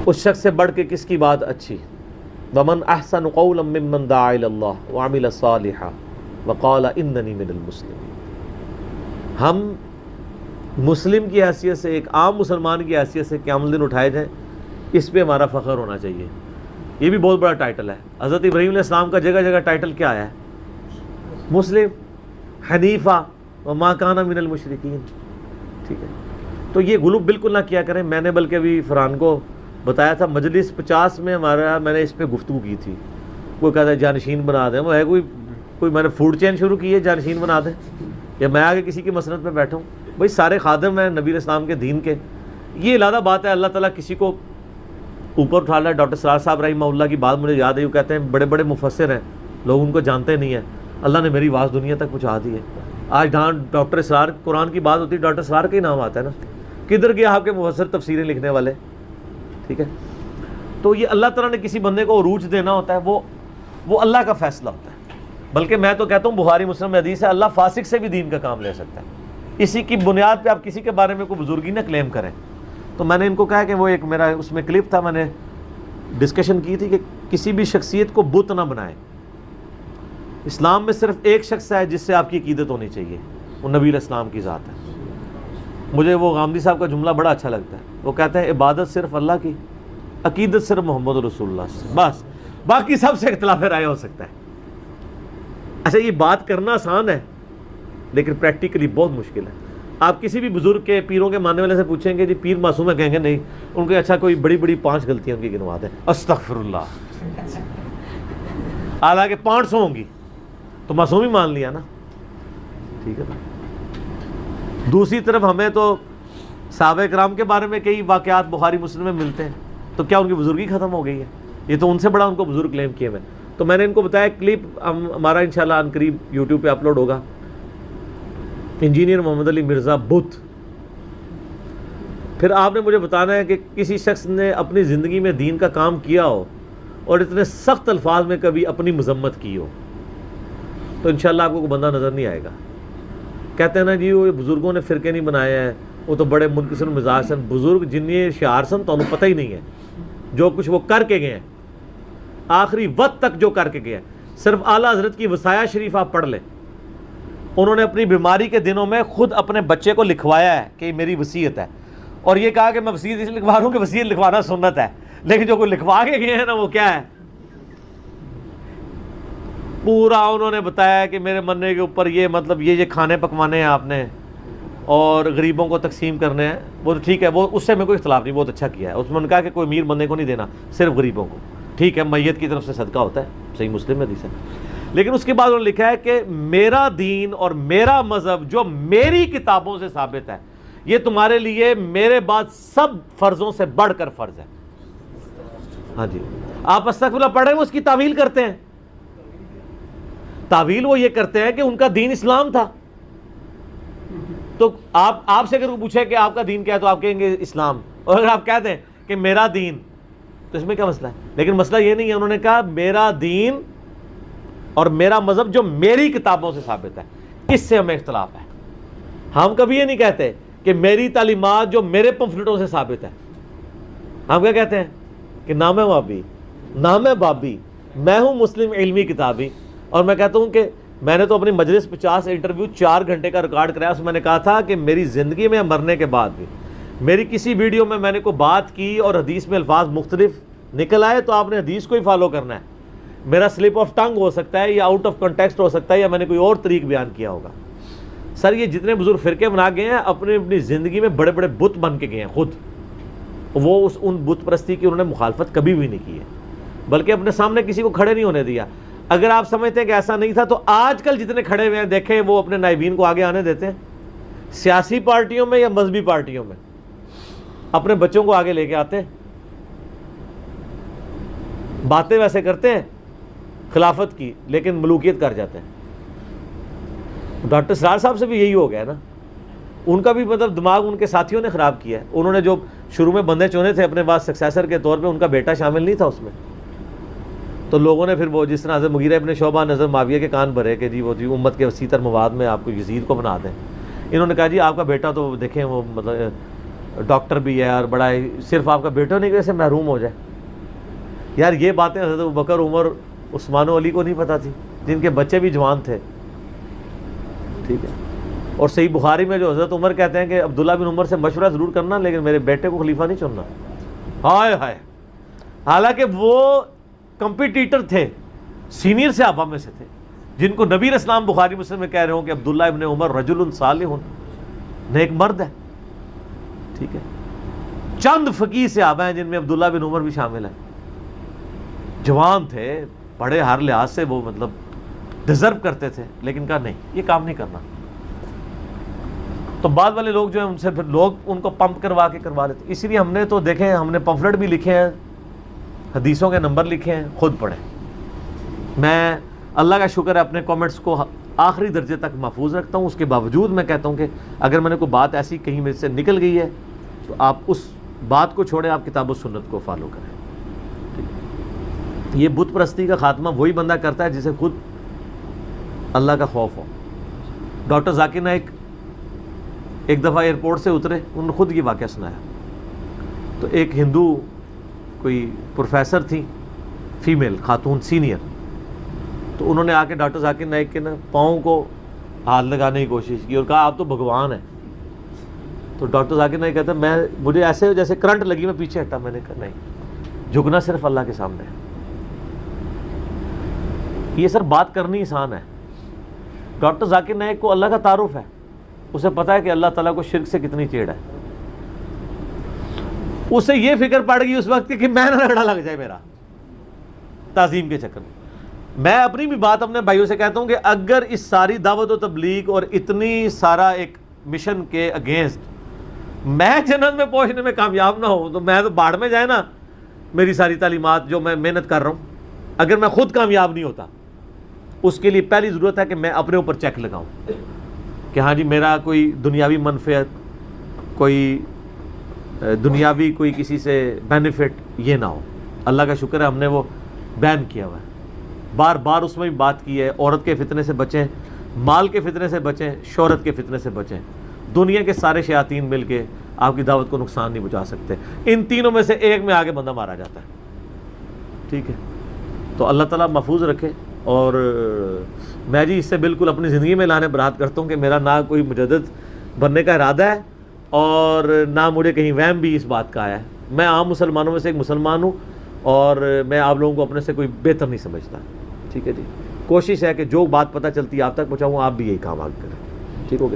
اس شخص سے بڑھ کے کس کی بات اچھی؟ وَمَنْ أَحْسَنُ قَوْلًا مِّمَّنْ دَعَا إِلَى اللَّهِ وَعَمِلَ صَالِحًا وَقَالَ إِنَّنِي مِنَ الْمُسْلِمِينَ۔ ہم مسلم کی حیثیت سے، ایک عام مسلمان کی حیثیت سے قیامت الدین اٹھائے جائیں، اس پہ ہمارا فخر ہونا چاہیے۔ یہ بھی بہت بڑا ٹائٹل ہے۔ حضرت ابراہیم علیہ السلام کا جگہ جگہ ٹائٹل کیا آیا ہے؟ مسلم، حنیفہ، وما کان من المشرکین۔ ٹھیک ہے، تو یہ غلو بالکل نہ کیا کریں۔ میں نے بلکہ ابھی فرحان کو بتایا تھا، مجلس 50 میں میں نے اس پہ گفتگو کی تھی۔ کوئی کہتا ہے جانشین بنا دیں، وہ ہے کوئی میں نے فوڈ چین شروع کی ہے جانشین بنا دیں، یا میں آگے کسی کی مسند میں بیٹھا ہوں؟ بھائی سارے خادم ہیں نبی علیہ السلام کے دین کے۔ یہ علیحدہ بات ہے، اللہ تعالیٰ کسی کو اوپر اٹھا لے۔ ڈاکٹر سرار صاحب رحمہ اللہ کی بات مجھے یاد ہے، وہ کہتے ہیں بڑے بڑے مفسر ہیں، لوگ ان کو جانتے نہیں ہیں، اللہ نے میری آواز دنیا تک پہنچا دی ہے۔ آج جہاں ڈاکٹر سرار قرآن کی بات ہوتی ہے، ڈاکٹر سرار کا ہی نام آتا ہے نا۔ کدھر گیا آپ کے مفسر تفسیریں لکھنے والے؟ ٹھیک ہے، تو یہ اللہ تعالیٰ نے کسی بندے کو عروج دینا ہوتا ہے، وہ اللہ کا فیصلہ ہوتا ہے۔ بلکہ میں تو کہتا ہوں بخاری مسلم میں حدیث ہے، اللہ فاسق سے بھی دین کا کام لے سکتا ہے۔ اسی کی بنیاد پہ آپ کسی کے بارے میں کوئی بزرگی نہ کلیم کریں۔ تو میں نے ان کو کہا کہ وہ ایک میرا اس میں کلپ تھا، میں نے ڈسکشن کی تھی کہ کسی بھی شخصیت کو بت نہ بنائیں۔ اسلام میں صرف ایک شخص ہے جس سے آپ کی عقیدت ہونی چاہیے، وہ نبی علیہ السلام کی ذات ہے۔ مجھے وہ غامدی صاحب کا جملہ بڑا اچھا لگتا ہے، وہ کہتے ہیں عبادت صرف اللہ کی، عقیدت صرف محمد رسول اللہ سے، بس باقی سب سے اختلاف رائے ہو سکتا ہے۔ اچھا، یہ بات کرنا آسان ہے لیکن پریکٹیکلی بہت مشکل ہے۔ آپ کسی بھی بزرگ کے، پیروں کے ماننے والے سے پوچھیں گے جی پیر معصوم ہے، کہیں گے نہیں۔ ان کو اچھا کوئی بڑی بڑی 5 غلطیاں ان کی گنوا دیں، استغفر اللہ، حالانکہ 500 ہوں گی تو معصوم ہی مان لیا نا۔ ٹھیک ہے نا۔ دوسری طرف ہمیں تو صحابہ کرام کے بارے میں کئی واقعات بخاری مسلم میں ملتے ہیں، تو کیا ان کی بزرگی ختم ہو گئی ہے؟ یہ تو ان سے بڑا ان کو بزرگ کلیم کیے ہوئے۔ تو میں نے ان کو بتایا کلپ ہمارا انشاءاللہ ان قریب یوٹیوب پہ اپلوڈ ہوگا، انجینئر محمد علی مرزا بت۔ پھر آپ نے مجھے بتانا ہے کہ کسی شخص نے اپنی زندگی میں دین کا کام کیا ہو اور اتنے سخت الفاظ میں کبھی اپنی مذمت کی ہو، تو انشاءاللہ آپ کو کوئی بندہ نظر نہیں آئے گا۔ کہتے ہیں نا جی وہ بزرگوں نے فرقے نہیں بنائے ہیں، وہ تو بڑے منکسر مزاج سن، بزرگ جنہیں شعار سن تو انہوں پتہ ہی نہیں ہے جو کچھ وہ کر کے گئے ہیں، آخری وقت تک جو کر کے گئے ہیں۔ صرف اعلیٰ حضرت کی وصایا شریف آپ پڑھ لیں، انہوں نے اپنی بیماری کے دنوں میں خود اپنے بچے کو لکھوایا ہے کہ یہ میری وصیت ہے، اور یہ کہا کہ میں وصیت اس لیے لکھوا رہا ہوں کہ وصیت لکھوانا سنت ہے، لیکن جو کوئی لکھوا کے گئے ہیں نا وہ کیا ہے، پورا انہوں نے بتایا کہ میرے مرنے کے اوپر یہ مطلب یہ کھانے پکوانے ہیں آپ نے اور غریبوں کو تقسیم کرنے ہیں۔ وہ تو ٹھیک ہے، وہ اس سے میں کوئی اختلاف نہیں، بہت اچھا کیا ہے۔ اس میں نے کہا کہ کوئی امیر بندے کو نہیں دینا، صرف غریبوں کو، ٹھیک ہے، میت کی طرف سے صدقہ ہوتا ہے، صحیح مسلم میں حدیث ہے۔ لیکن اس کے بعد انہوں نے لکھا ہے کہ میرا دین اور میرا مذہب جو میری کتابوں سے ثابت ہے، یہ تمہارے لیے میرے بعد سب فرضوں سے بڑھ کر فرض ہے۔ ہاں جی، آپ استغفر اللہ پڑھ رہے ہیں، وہ اس کی تعویل کرتے ہیں۔ تعویل وہ یہ کرتے ہیں کہ ان کا دین اسلام تھا، تو آپ سے اگر وہ پوچھے کہ آپ کا دین کیا ہے تو آپ کہیں گے اسلام، اور اگر آپ کہتے ہیں کہ میرا دین، تو اس میں کیا مسئلہ ہے؟ لیکن مسئلہ یہ نہیں ہے، انہوں نے کہا میرا دین اور میرا مذہب جو میری کتابوں سے ثابت ہے، اس سے ہمیں اختلاف ہے۔ ہم کبھی یہ نہیں کہتے کہ میری تعلیمات جو میرے پمفلٹوں سے ثابت ہے۔ ہم کیا کہتے ہیں کہ نام وابی، نام بابی، میں ہوں مسلم علمی کتابی۔ اور میں کہتا ہوں کہ میں نے تو اپنی مجلس 50 انٹرویو 4 گھنٹے کا ریکارڈ کرایا، اس میں نے کہا تھا کہ میری زندگی میں مرنے کے بعد بھی میری کسی ویڈیو میں نے کوئی بات کی اور حدیث میں الفاظ مختلف نکل آئے تو آپ نے حدیث کو ہی فالو کرنا ہے۔ میرا سلپ آف ٹنگ ہو سکتا ہے یا آؤٹ آف کنٹیکسٹ ہو سکتا ہے یا میں نے کوئی اور طریق بیان کیا ہوگا۔ سر یہ جتنے بزرگ فرقے بنا گئے ہیں اپنی زندگی میں بڑے بڑے بت بن کے گئے ہیں خود، وہ ان بت پرستی کی انہوں نے مخالفت کبھی بھی نہیں کی ہے، بلکہ اپنے سامنے کسی کو کھڑے نہیں ہونے دیا۔ اگر آپ سمجھتے ہیں کہ ایسا نہیں تھا تو آج کل جتنے کھڑے ہوئے ہیں دیکھیں وہ اپنے نائبین کو آگے آنے دیتے ہیں، سیاسی پارٹیوں میں یا مذہبی پارٹیوں میں اپنے بچوں کو آگے لے کے آتے ہیں، باتیں ویسے کرتے ہیں خلافت کی لیکن ملوکیت کر جاتے ہیں۔ ڈاکٹر سرار صاحب سے بھی یہی ہو گیا نا، ان کا بھی مطلب دماغ ان کے ساتھیوں نے خراب کیا ہے۔ انہوں نے جو شروع میں بندے چنے تھے اپنے پاس سکسیسر کے طور پہ، ان کا بیٹا شامل نہیں تھا اس میں، تو لوگوں نے پھر وہ جس طرح حضرت مغیرہ ابن شعبہ حضرت معاویہ کے کان بھرے کہ جی وہ جی امت کے وسیع تر مواد میں آپ کو یزید کو بنا دیں۔ انہوں نے کہا جی آپ کا بیٹا تو دیکھیں وہ مطلب ڈاکٹر بھی ہے اور بڑا ہے، صرف آپ کا بیٹا نہیں کہ اسے محروم ہو جائے. یار یہ باتیں حضرت ابوبکر، عمر، عثمان و علی کو نہیں پتہ تھی، جن کے بچے بھی جوان تھے. ٹھیک ہے. اور صحیح بخاری میں جو حضرت عمر کہتے ہیں کہ عبداللہ بن عمر سے مشورہ ضرور کرنا لیکن میرے بیٹے کو خلیفہ نہیں چننا. ہائے ہائے. حالانکہ وہ کمپیٹیٹر تھے، سینئر صحابہ میں سے تھے، جن کو نبی علیہ السلام بخاری مسلم میں کہہ رہے ہوں کہ عبداللہ ابن عمر رجل صالح، نیک مرد ہے. ٹھیک ہے. چند فقیہ صحابہ ہیں جن میں عبداللہ بن عمر بھی شامل ہیں، جوان تھے، بڑے ہر لحاظ سے وہ مطلب ڈیزرو کرتے تھے، لیکن کہا نہیں یہ کام نہیں کرنا. تو بعد والے لوگ جو ہیں ان سے پھر لوگ ان کو پمپ کروا لیتے. اسی لیے ہم نے تو دیکھیں، ہم نے پمفلٹ بھی لکھے ہیں، حدیثوں کے نمبر لکھے ہیں، خود پڑھیں. میں اللہ کا شکر ہے اپنے کامنٹس کو آخری درجے تک محفوظ رکھتا ہوں. اس کے باوجود میں کہتا ہوں کہ اگر میں نے کوئی بات ایسی کہیں میرے سے نکل گئی ہے تو آپ اس بات کو چھوڑیں، آپ کتاب و سنت کو فالو کریں. یہ بت پرستی کا خاتمہ وہی بندہ کرتا ہے جسے خود اللہ کا خوف ہو. ڈاکٹر ذاکر نائک ایک دفعہ ایئرپورٹ سے اترے، انہوں نے خود یہ واقعہ سنایا. تو ایک ہندو کوئی پروفیسر تھی، فیمیل خاتون سینئر، تو انہوں نے آ کے ڈاکٹر ذاکر نائک کے نا پاؤں کو ہاتھ لگانے کی کوشش کی اور کہا آپ تو بھگوان ہیں. تو ڈاکٹر ذاکر نائک کہتا ہے مجھے ایسے جیسے کرنٹ لگی، میں پیچھے ہٹا. میں نے کہا نہیں، جھکنا صرف اللہ کے سامنے ہے. یہ سر بات کرنی آسان ہے. ڈاکٹر ذاکر نائک کو اللہ کا تعارف ہے، اسے پتا ہے کہ اللہ تعالیٰ کو شرک سے کتنی چیڑ ہے. اسے یہ فکر پڑ گئی اس وقت کہ میں نہ رگڑا لگ جائے میرا تعظیم کے چکر میں. میں اپنی بھی بات اپنے بھائیوں سے کہتا ہوں کہ اگر اس ساری دعوت و تبلیغ اور اتنی سارا ایک مشن کے اگینسٹ میں جنت میں پہنچنے میں کامیاب نہ ہوں تو میں تو باڑ میں جائے نا میری ساری تعلیمات جو میں محنت کر رہا ہوں. اگر میں خود کامیاب نہیں ہوتا، اس کے لیے پہلی ضرورت ہے کہ میں اپنے اوپر چیک لگاؤں کہ ہاں جی میرا کوئی دنیاوی منفعت، کوئی دنیاوی کوئی کسی سے بینیفٹ یہ نہ ہو. اللہ کا شکر ہے ہم نے وہ بین کیا ہوا ہے. بار بار اس میں بھی بات کی ہے، عورت کے فتنے سے بچیں، مال کے فتنے سے بچیں، شہرت کے فتنے سے بچیں. دنیا کے سارے شیاطین مل کے آپ کی دعوت کو نقصان نہیں پہنچا سکتے. ان تینوں میں سے ایک میں آگے بندہ مارا جاتا ہے. ٹھیک ہے. تو اللہ تعالیٰ محفوظ رکھے. اور میں جی اس سے بالکل اپنی زندگی میں لانے برات کرتا ہوں کہ میرا نہ کوئی مجدد بننے کا ارادہ ہے اور نہ مجھے کہیں وہم بھی اس بات کا آیا ہے. میں عام مسلمانوں میں سے ایک مسلمان ہوں اور میں آپ لوگوں کو اپنے سے کوئی بہتر نہیں سمجھتا. ٹھیک ہے جی. کوشش ہے کہ جو بات پتہ چلتی ہے آپ تک پہنچاؤں، آپ بھی یہی کام آگے کریں. ٹھیک ہو گیا.